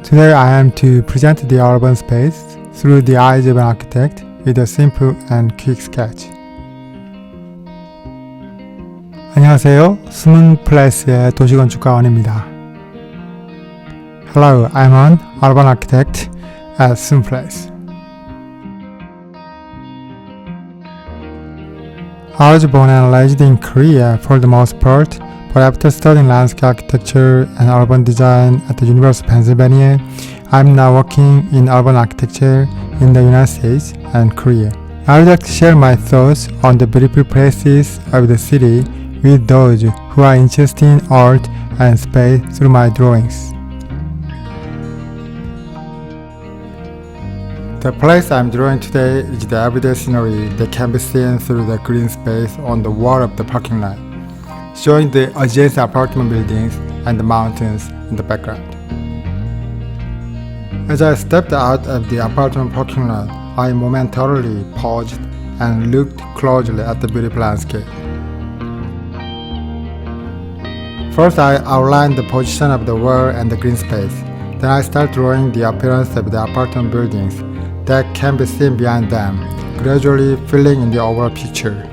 Today I am to present the urban space through the eyes of an architect with a simple and quick sketch. 안녕하세요. 숨은 플레이스의 도시건축가원입니다. Hello, I'm an urban architect at Sun Place. I was born and raised in Korea for the most part, but after studying landscape architecture and urban design at the University of Pennsylvania, I'm now working in urban architecture in the United States and Korea. I would like to share my thoughts on the beautiful places of the city with those who are interested in art and space through my drawings. The place I'm drawing today is the everyday scenery that can be seen through the green space on the wall of the parking lot, showing the adjacent apartment buildings and the mountains in the background. As I stepped out of the apartment parking lot, I momentarily paused and looked closely at the beautiful landscape. First, I outlined the position of the wall and the green space. Then I start drawing the appearance of the apartment buildings that can be seen behind them, gradually filling in the overall picture.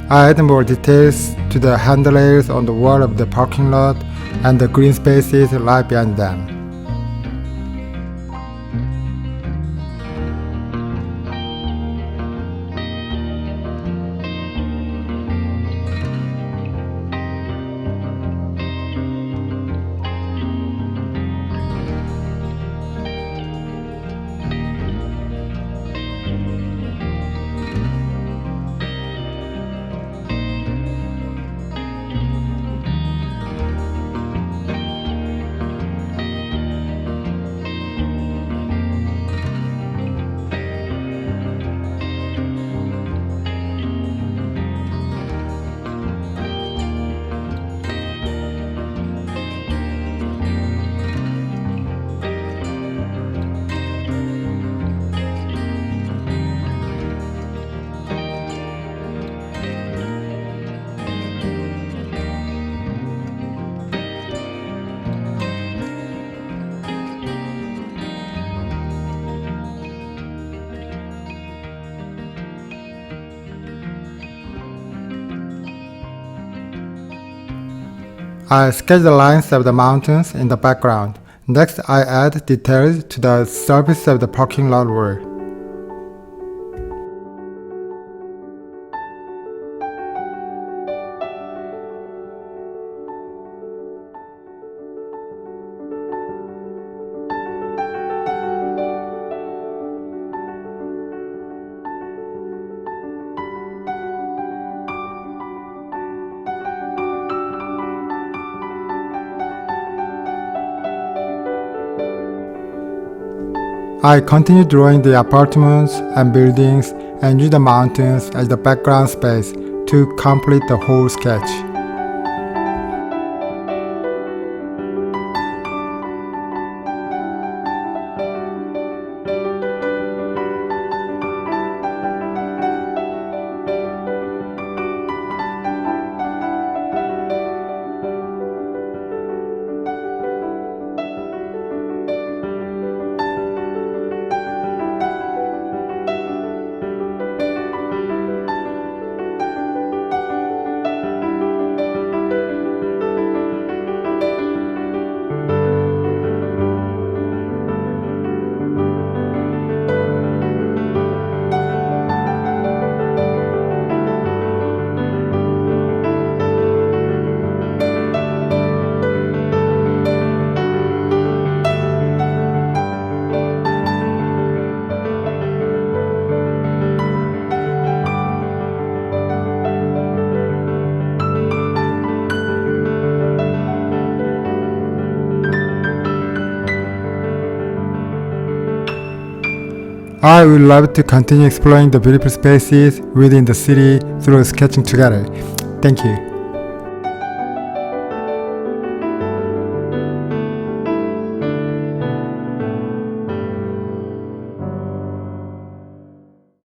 I add more details to the handrails on the wall of the parking lot and the green spaces right behind them. I sketch the lines of the mountains in the background. Next, I add details to the surface of the parking lot wall. I continue drawing the apartments and buildings and use the mountains as the background space to complete the whole sketch. I would love to continue exploring the beautiful spaces within the city through sketching together. Thank you.